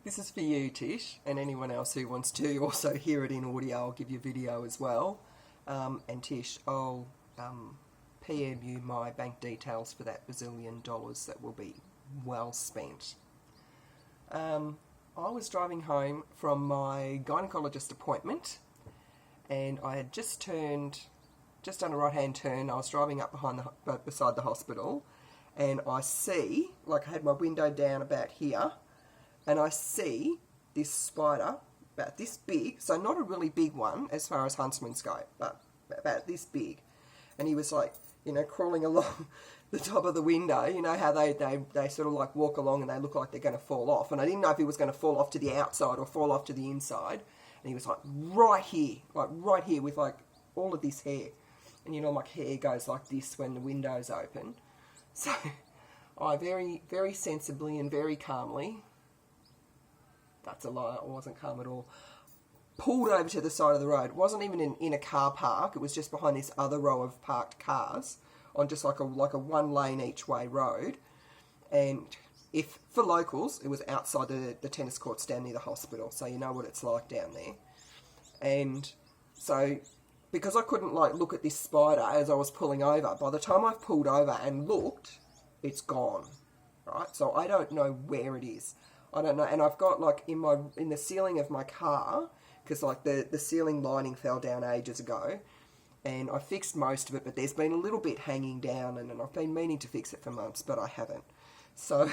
This is for you, Tish, and anyone else who wants to also hear it in audio. I'll give you video as well. And Tish, I'll PM you my bank details for that bazillion dollars that will be well spent. I was driving home from my gynecologist appointment, and I had just done a right-hand turn. I was driving up beside the hospital, and I see, like I had my window down about here, and I see this spider about this big, so not a really big one as far as huntsmen's go, but about this big. And he was like, crawling along the top of the window. You know how they sort of like walk along and they look like they're going to fall off. And I didn't know if he was going to fall off to the outside or fall off to the inside. And he was like right here with like all of this hair. And like hair goes like this when the window's open. So I very, very sensibly and very calmly, that's a lie, I wasn't calm at all, pulled over to the side of the road. It wasn't even in a car park. It was just behind this other row of parked cars on just like a one lane each way road. And if for locals, it was outside the tennis courts down near the hospital, so you know what it's like down there. And so because I couldn't like look at this spider as I was pulling over, by the time I've pulled over and looked, it's gone. Right? So I don't know where it is. I don't know. And I've got like in the ceiling of my car, because like the ceiling lining fell down ages ago, and I fixed most of it, but there's been a little bit hanging down, and I've been meaning to fix it for months, but I haven't. So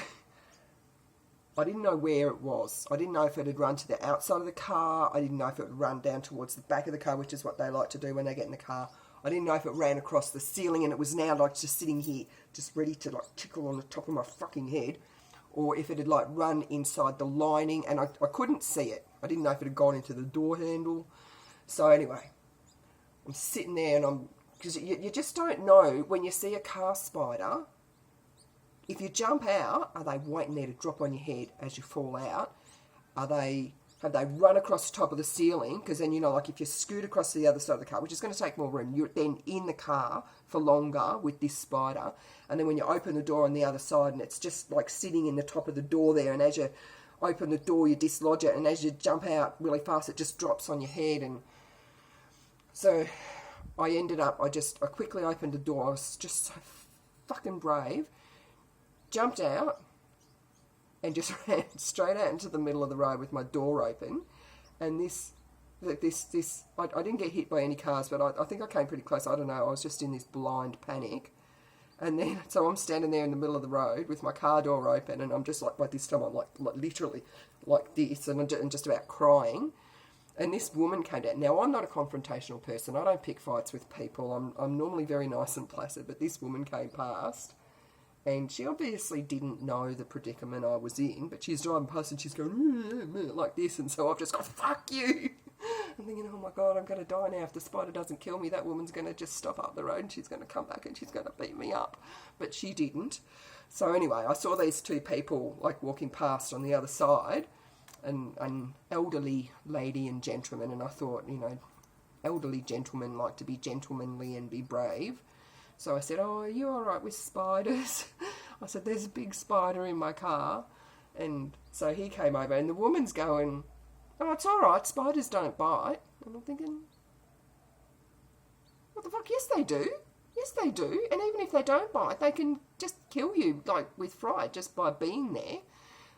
I didn't know where it was. I didn't know if it had run to the outside of the car. I didn't know if it would run down towards the back of the car, which is what they like to do when they get in the car. I didn't know if it ran across the ceiling and it was now like just sitting here, just ready to like tickle on the top of my fucking head, or if it had like run inside the lining, and I couldn't see it. I didn't know if it had gone into the door handle. So anyway, I'm sitting there, and because you just don't know when you see a car spider. If you jump out, are they waiting there to drop on your head as you fall out? Have they run across the top of the ceiling? Because then, like if you scoot across to the other side of the car, which is going to take more room, you're then in the car for longer with this spider. And then when you open the door on the other side, and it's just like sitting in the top of the door there, and as you open the door, you dislodge it, and as you jump out really fast, it just drops on your head. And so I quickly opened the door. I was just so fucking brave. Jumped out and just ran straight out into the middle of the road with my door open. And I didn't get hit by any cars, but I think I came pretty close. I don't know. I was just in this blind panic. And then, so I'm standing there in the middle of the road with my car door open, and I'm just like, by this time, I'm like literally like this, and I'm just about crying. And this woman came down. Now, I'm not a confrontational person. I don't pick fights with people. I'm normally very nice and placid, but this woman came past. And she obviously didn't know the predicament I was in, but she's driving past and she's going like this, and so I've just gone, fuck you. I'm thinking, oh my God, I'm going to die now. If the spider doesn't kill me, that woman's going to just stop up the road and she's going to come back and she's going to beat me up. But she didn't. So anyway, I saw these two people like walking past on the other side, an elderly lady and gentleman, and I thought, elderly gentlemen like to be gentlemanly and be brave. So I said, oh, are you all right with spiders? I said, there's a big spider in my car. And so he came over, and the woman's going, oh, it's all right, spiders don't bite. And I'm thinking, what the fuck? Yes, they do. Yes, they do. And even if they don't bite, they can just kill you, like, with fright just by being there.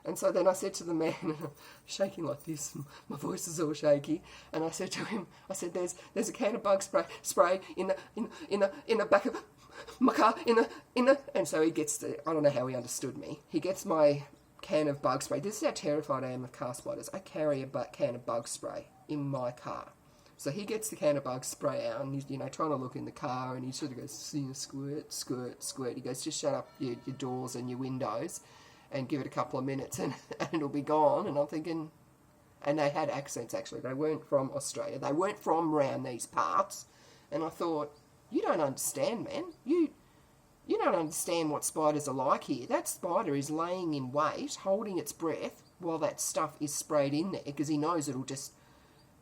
And so then I said to the man, and I'm shaking like this, and my voice is all shaky, and I said to him, there's a can of bug spray in the back of my car, and so he gets I don't know how he understood me. He gets my can of bug spray. This is how terrified I am of car spiders. I carry a can of bug spray in my car. So he gets the can of bug spray out, and he's, trying to look in the car, and he sort of goes, squirt, squirt, squirt. He goes, just shut up your doors and your windows, and give it a couple of minutes and it'll be gone. And I'm thinking, and they had accents actually. They weren't from Australia. They weren't from around these parts. And I thought, you don't understand, man. You don't understand what spiders are like here. That spider is laying in wait, holding its breath while that stuff is sprayed in there, because he knows it'll just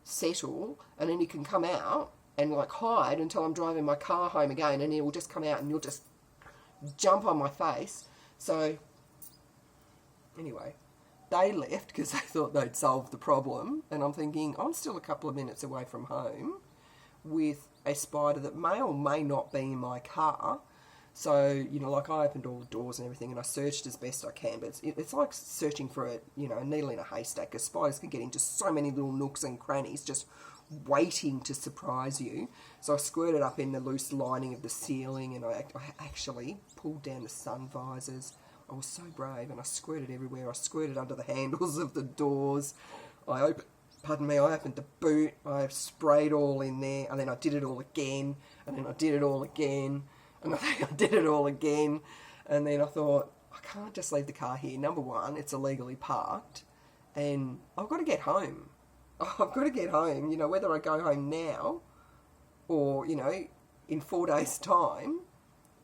settle, and then he can come out and like hide until I'm driving my car home again, and he'll just come out and he'll just jump on my face. So anyway, they left because they thought they'd solved the problem, and I'm thinking, I'm still a couple of minutes away from home with a spider that may or may not be in my car. So, you know, like I opened all the doors and everything and I searched as best I can, but it's like searching for a needle in a haystack, because spiders can get into so many little nooks and crannies just waiting to surprise you. So I squirted up in the loose lining of the ceiling, and I actually pulled down the sun visors. I was so brave, and I squirted everywhere. I squirted under the handles of the doors. I opened the boot. I sprayed all in there, and then I did it all again, and then I did it all again, and I did it all again, and then I thought, I can't just leave the car here. Number one, it's illegally parked, and I've got to get home. I've got to get home, you know, whether I go home now or, you know, in 4 days' time,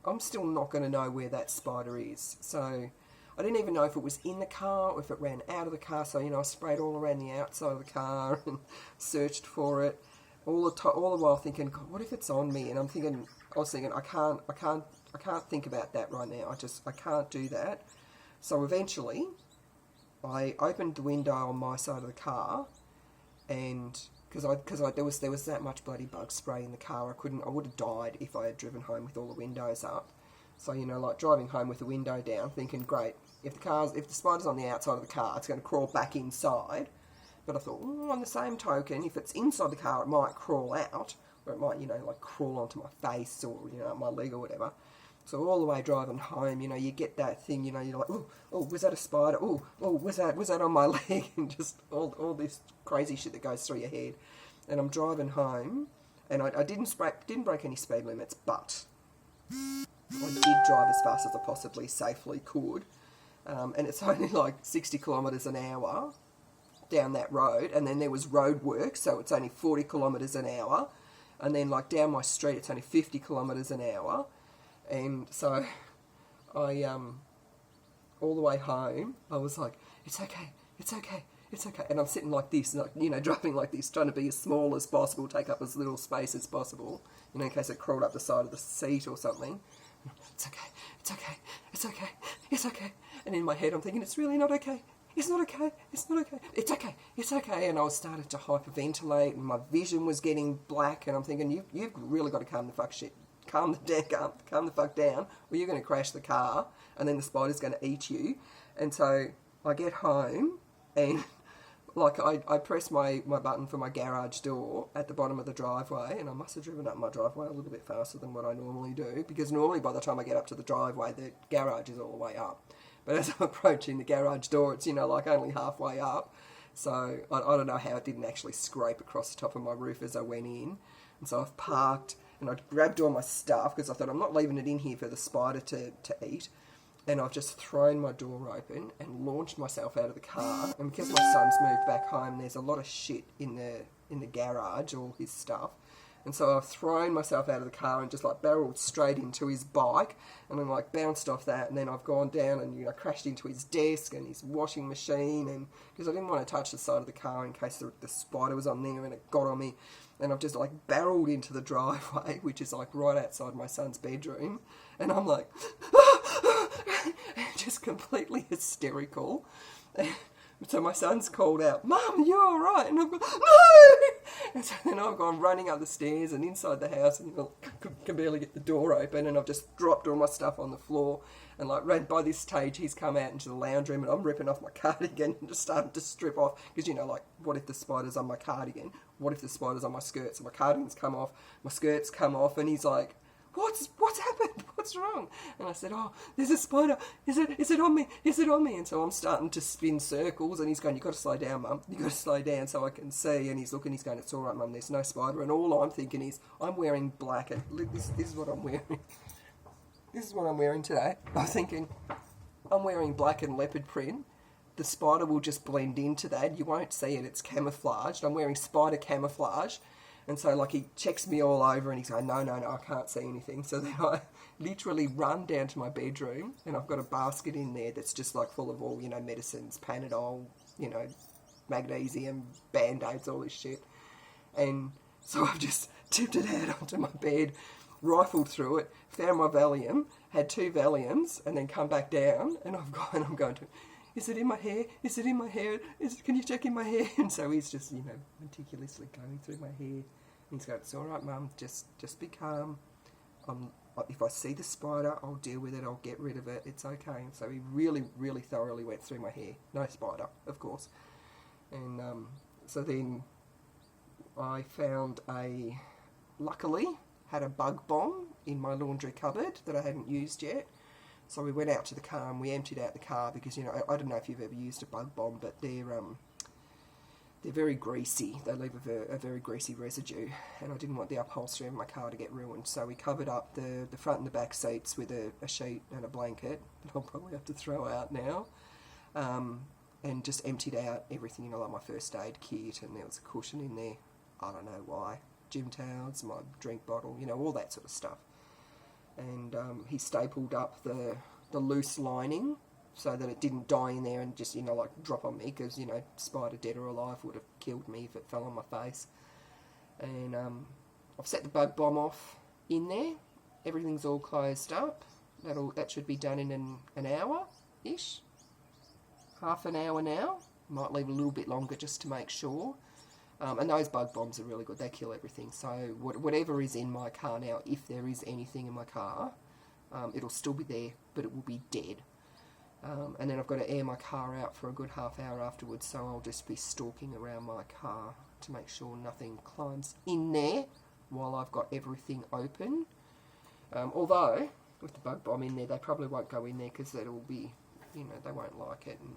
I'm still not going to know where that spider is. So I didn't even know if it was in the car or if it ran out of the car. So, you know, I sprayed all around the outside of the car and searched for it all the while thinking, God, what if it's on me? And I was thinking, I can't think about that right now. I can't do that. So eventually I opened the window on my side of the car, and because there was that much bloody bug spray in the car, I would have died if I had driven home with all the windows up. So, you know, like driving home with the window down, thinking, great, if the spider's on the outside of the car, it's going to crawl back inside. But I thought, on the same token, if it's inside the car, it might crawl out, or it might, you know, like crawl onto my face or, you know, my leg or whatever. So all the way driving home, you know, you get that thing, you know, you're like, oh, was that a spider? Oh, was that on my leg? And just all this crazy shit that goes through your head. And I'm driving home, and I didn't break any speed limits, but I did drive as fast as I possibly safely could. And it's only like 60 kilometres an hour down that road, and then there was road work, so it's only 40 kilometres an hour. And then like down my street, it's only 50 kilometres an hour. And so I, all the way home, I was like, it's okay. And I'm sitting like this, like, you know, driving like this, trying to be as small as possible, take up as little space as possible, you know, in case it crawled up the side of the seat or something. It's okay. And in my head, I'm thinking, it's really not okay. It's not okay. It's okay. And I was starting to hyperventilate, and my vision was getting black, and I'm thinking, you've really got to calm the fuck down, or you're going to crash the car, and then the spider's going to eat you. And so I get home, and like I press my button for my garage door at the bottom of the driveway, and I must have driven up my driveway a little bit faster than what I normally do, because normally by the time I get up to the driveway, the garage is all the way up. But as I'm approaching the garage door, it's, you know, like only halfway up. So I don't know how it didn't actually scrape across the top of my roof as I went in. And so I've parked, and I grabbed all my stuff, because I thought I'm not leaving it in here for the spider to eat. And I've just thrown my door open and launched myself out of the car. And because my son's moved back home, there's a lot of shit in the garage, all his stuff. And so I've thrown myself out of the car and just like barreled straight into his bike, and then like bounced off that, and then I've gone down and, you know, crashed into his desk and his washing machine, and because I didn't want to touch the side of the car in case the spider was on there and it got on me. And I've just like barreled into the driveway, which is like right outside my son's bedroom, and I'm like just completely hysterical. So my son's called out, "Mum, are you all right?" And I've gone, "No!" And so then I've gone running up the stairs and inside the house, and can barely get the door open, and I've just dropped all my stuff on the floor. And like right by this stage, he's come out into the lounge room, and I'm ripping off my cardigan and just starting to strip off, because, you know, like, what if the spider's on my cardigan? What if the spider's on my skirt? So my cardigan's come off, my skirt's come off, and he's like, What's happened? What's wrong? And I said, "Oh, there's a spider. Is it on me? Is it on me?" And so I'm starting to spin circles, and he's going, "You've got to slow down, Mum. You've got to slow down so I can see." And he's looking, he's going, "It's all right, Mum, there's no spider." And all I'm thinking is, I'm wearing black. And this is what I'm wearing. This is what I'm wearing today. I'm thinking, I'm wearing black and leopard print. The spider will just blend into that. You won't see it. It's camouflaged. I'm wearing spider camouflage. And so, like, he checks me all over, and he's going, no, I can't see anything. So then I literally run down to my bedroom, and I've got a basket in there that's just, like, full of all, you know, medicines, Panadol, you know, magnesium, Band-Aids, all this shit. And so I've just tipped it out onto my bed, rifled through it, found my Valium, had 2 Valiums, and then come back down, and I'm going to, is it in my hair? Is it in my hair? Can you check in my hair? And so he's just, you know, meticulously going through my hair. And he's going, it's all right, Mum, just be calm. If I see the spider, I'll deal with it, I'll get rid of it, it's okay. And so he really, really thoroughly went through my hair. No spider, of course. And so then I found luckily, had a bug bomb in my laundry cupboard that I hadn't used yet. So we went out to the car and we emptied out the car because, you know, I don't know if you've ever used a bug bomb, but they're very greasy. They leave a very greasy residue, and I didn't want the upholstery of my car to get ruined. So we covered up the front and the back seats with a sheet and a blanket that I'll probably have to throw out now, and just emptied out everything, you know, like my first aid kit, and there was a cushion in there. I don't know why. Gym towels, my drink bottle, you know, all that sort of stuff. And he stapled up the loose lining so that it didn't die in there and just, you know, like drop on me, because, you know, spider dead or alive would have killed me if it fell on my face. And I've set the bug bomb off in there. Everything's all closed up. That should be done in an hour-ish. Half an hour now. Might leave a little bit longer just to make sure. And those bug bombs are really good. They kill everything. So whatever is in my car now, if there is anything in my car, it'll still be there, but it will be dead. And then I've got to air my car out for a good half hour afterwards, so I'll just be stalking around my car to make sure nothing climbs in there while I've got everything open. Although, with the bug bomb in there, they probably won't go in there because it'll be, you know, they won't like it and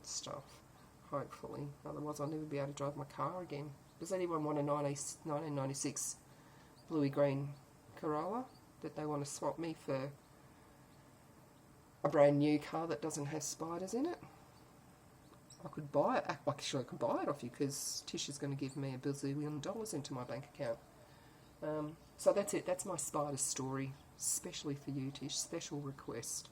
stuff. Hopefully. Otherwise I'll never be able to drive my car again. Does anyone want a 1996 bluey-green Corolla that they want to swap me for a brand new car that doesn't have spiders in it? I could buy it. Actually, I could buy it off you because Tish is going to give me $1 billion into my bank account. So that's it. That's my spider story. Especially for you, Tish. Special request.